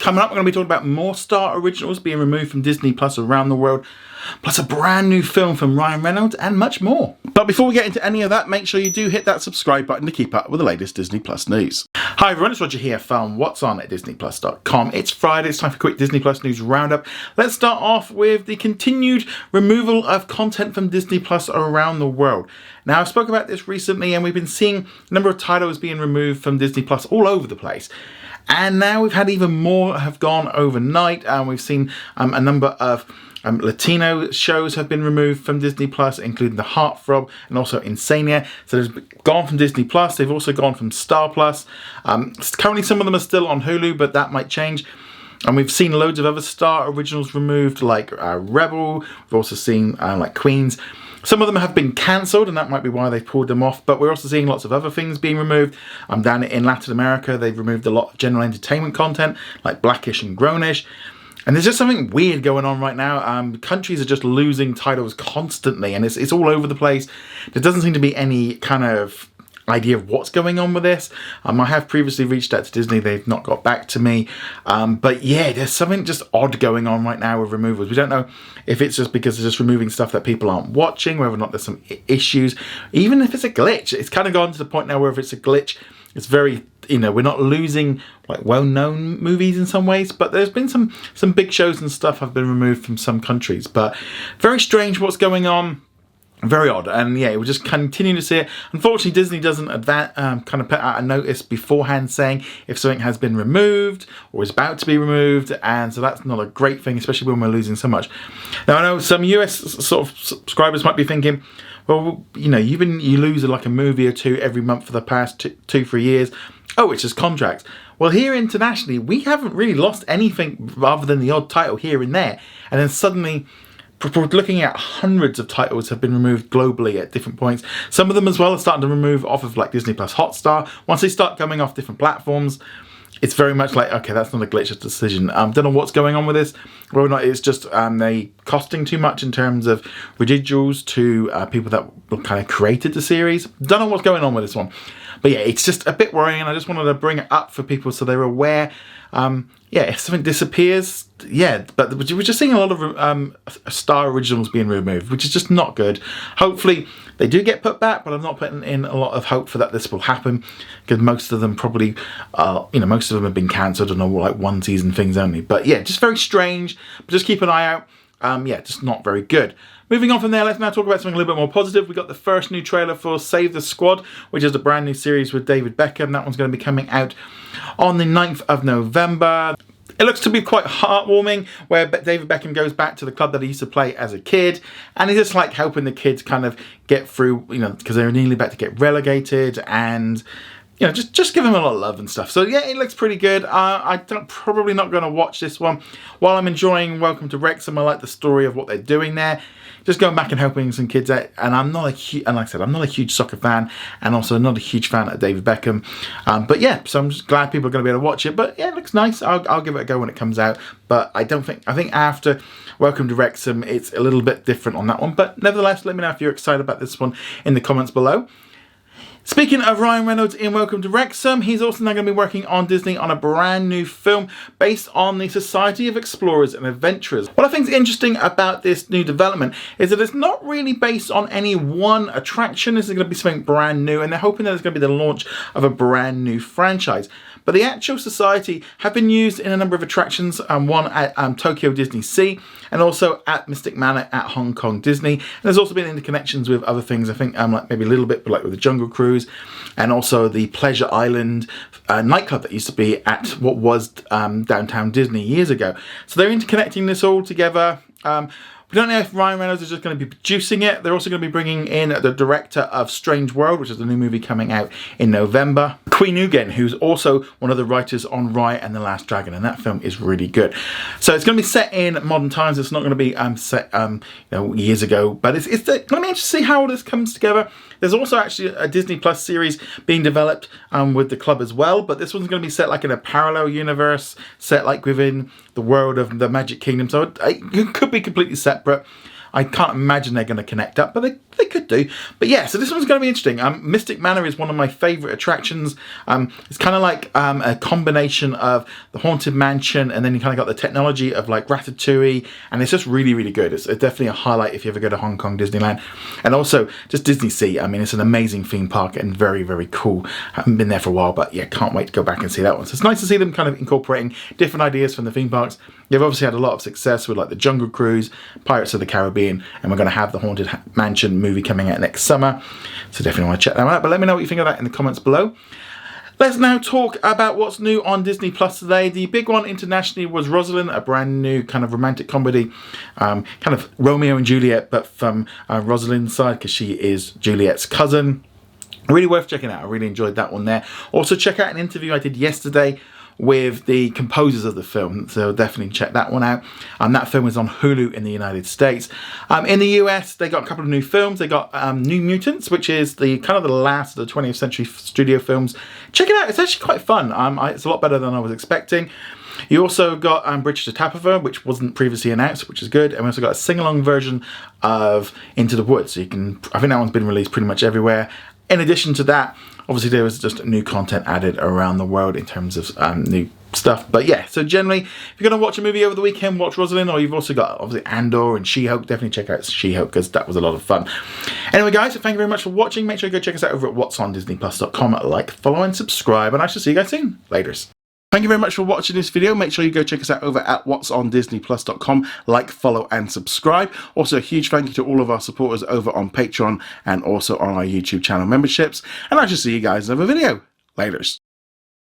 Coming up, we're going to be talking about more Star originals being removed from Disney Plus around the world, plus a brand new film from Ryan Reynolds, and much more. But before we get into any of that, make sure you do hit that subscribe button to keep up with the latest Disney Plus news. Hi everyone, it's Roger here from What's On at DisneyPlus.com. It's Friday, it's time for a quick Disney Plus news roundup. Let's start off with the continued removal of content from Disney Plus around the world. Now, I spoke about this recently, and we've been seeing a number of titles being removed from Disney Plus all over the place. And now we've had even more have gone overnight, and we've seen a number of Latino shows have been removed from Disney Plus, including The Heartthrob and also Insania. So they've gone from Disney Plus. They've also gone from Star Plus. Currently, some of them are still on Hulu, but that might change. And we've seen loads of other Star originals removed, like Rebel. We've also seen like Queens. Some of them have been cancelled, and that might be why they've pulled them off, but we're also seeing lots of other things being removed. Down in Latin America, they've removed a lot of general entertainment content, like Blackish and Grownish. And there's just something weird going on right now. Countries are just losing titles constantly, and it's all over the place. There doesn't seem to be any kind of idea of what's going on with this. I have previously reached out to Disney. They've not got back to me. But yeah, there's something just odd going on right now with removals. We don't know if it's just because they're just removing stuff that people aren't watching, whether or not there's some issues. Even if it's a glitch, it's kind of gone to the point now where if it's a glitch, it's very, we're not losing like well-known movies in some ways, but there's been some big shows and stuff have been removed from some countries. But very strange what's going on. Very odd, and yeah, we'll just continue to see it. Unfortunately, Disney doesn't kind of put out a notice beforehand saying if something has been removed or is about to be removed, and so that's not a great thing, especially when we're losing so much. Now, I know some US sort of subscribers might be thinking, well, you lose like a movie or two every month for the past 2-3 years. Oh, it's just contracts. Well, here internationally, we haven't really lost anything other than the odd title here and there, and then suddenly, we're looking at hundreds of titles have been removed globally at different points. Some of them as well are starting to remove off of like Disney Plus Hotstar. Once they start coming off different platforms, it's very much like, okay, that's not a glitch decision. Don't know what's going on with this. Whether or not it's just they costing too much in terms of residuals to people that kind of created the series. Don't know what's going on with this one. But yeah, it's just a bit worrying, and I just wanted to bring it up for people so they're aware. Yeah, if something disappears, yeah, but we're just seeing a lot of Star originals being removed, which is just not good. Hopefully they do get put back, but I'm not putting in a lot of hope for that this will happen, because most of them probably, most of them have been cancelled and are like one season things only. But yeah, just very strange, but just keep an eye out. Yeah, just not very good. Moving on from there, let's now talk about something a little bit more positive. We got the first new trailer for Save the Squad, which is a brand new series with David Beckham. That one's going to be coming out on the 9th of November. It looks to be quite heartwarming, where David Beckham goes back to the club that he used to play as a kid, and he's just like helping the kids kind of get through, because they're nearly about to get relegated, and just give him a lot of love and stuff. So yeah, it looks pretty good. I'm probably not going to watch this one. While I'm enjoying Welcome to Wrexham, I like the story of what they're doing there. Just going back and helping some kids out, and I'm not like I said, I'm not a huge soccer fan, and also not a huge fan of David Beckham. But yeah, so I'm just glad people are going to be able to watch it. But yeah, it looks nice. I'll give it a go when it comes out. But I think after Welcome to Wrexham, it's a little bit different on that one. But nevertheless, let me know if you're excited about this one in the comments below. Speaking of Ryan Reynolds in Welcome to Wrexham, he's also now going to be working on Disney on a brand new film based on the Society of Explorers and Adventurers. What I think is interesting about this new development is that it's not really based on any one attraction. This is going to be something brand new, and they're hoping that it's going to be the launch of a brand new franchise. But the actual society have been used in a number of attractions, one at Tokyo Disney Sea, and also at Mystic Manor at Hong Kong Disney. And there's also been interconnections with other things, I think like maybe a little bit like with the Jungle Cruise, and also the Pleasure Island nightclub that used to be at what was Downtown Disney years ago. So they're interconnecting this all together. We don't know if Ryan Reynolds is just going to be producing it. They're also going to be bringing in the director of Strange World, which is the new movie coming out in November. Qui Nguyen, who's also one of the writers on Raya and the Last Dragon, and that film is really good. So it's going to be set in modern times. It's not going to be set years ago, but it's going to be interesting to see how all this comes together. There's also actually a Disney Plus series being developed with the club as well, but this one's going to be set like in a parallel universe, set like within the world of the Magic Kingdom, so it could be completely separate. I can't imagine they're going to connect up, but they could do. But yeah, so this one's going to be interesting. Mystic Manor is one of my favourite attractions. It's kind of like a combination of the Haunted Mansion, and then you kind of got the technology of like Ratatouille, and it's just really, really good. It's definitely a highlight if you ever go to Hong Kong Disneyland. And also just Disney Sea. I mean, it's an amazing theme park and very, very cool. Haven't been there for a while, but yeah, can't wait to go back and see that one. So it's nice to see them kind of incorporating different ideas from the theme parks. They've obviously had a lot of success with like the Jungle Cruise, Pirates of the Caribbean, and we're going to have the Haunted Mansion movie coming out next summer. So definitely want to check that one out. But let me know what you think of that in the comments below. Let's now talk about what's new on Disney Plus today. The big one internationally was Rosaline, a brand new kind of romantic comedy, kind of Romeo and Juliet, but from Rosaline's side, because she is Juliet's cousin. Really worth checking out. I really enjoyed that one there. Also, check out an interview I did yesterday with the composers of the film, so definitely check that one out. That film is on Hulu in the United States. In the US, they got a couple of new films. They got New Mutants, which is the kind of the last of the 20th century studio films. Check it out, it's actually quite fun. It's a lot better than I was expecting. You also got Bridge to Tapperville, which wasn't previously announced, which is good. And we also got a sing-along version of Into the Woods. So you can, I think that one's been released pretty much everywhere. In addition to that, obviously there was just new content added around the world in terms of new stuff. But yeah, so generally, if you're going to watch a movie over the weekend, watch Rosaline, or you've also got obviously Andor and She-Hulk. Definitely check out She-Hulk, because that was a lot of fun. Anyway, guys, so thank you very much for watching. Make sure you go check us out over at whatsondisneyplus.com. Like, follow, and subscribe, and I shall see you guys soon. Laters. Thank you very much for watching this video. Make sure you go check us out over at whatsondisneyplus.com. Like, follow, and subscribe. Also, a huge thank you to all of our supporters over on Patreon and also on our YouTube channel memberships. And I shall see you guys in another video. Laters.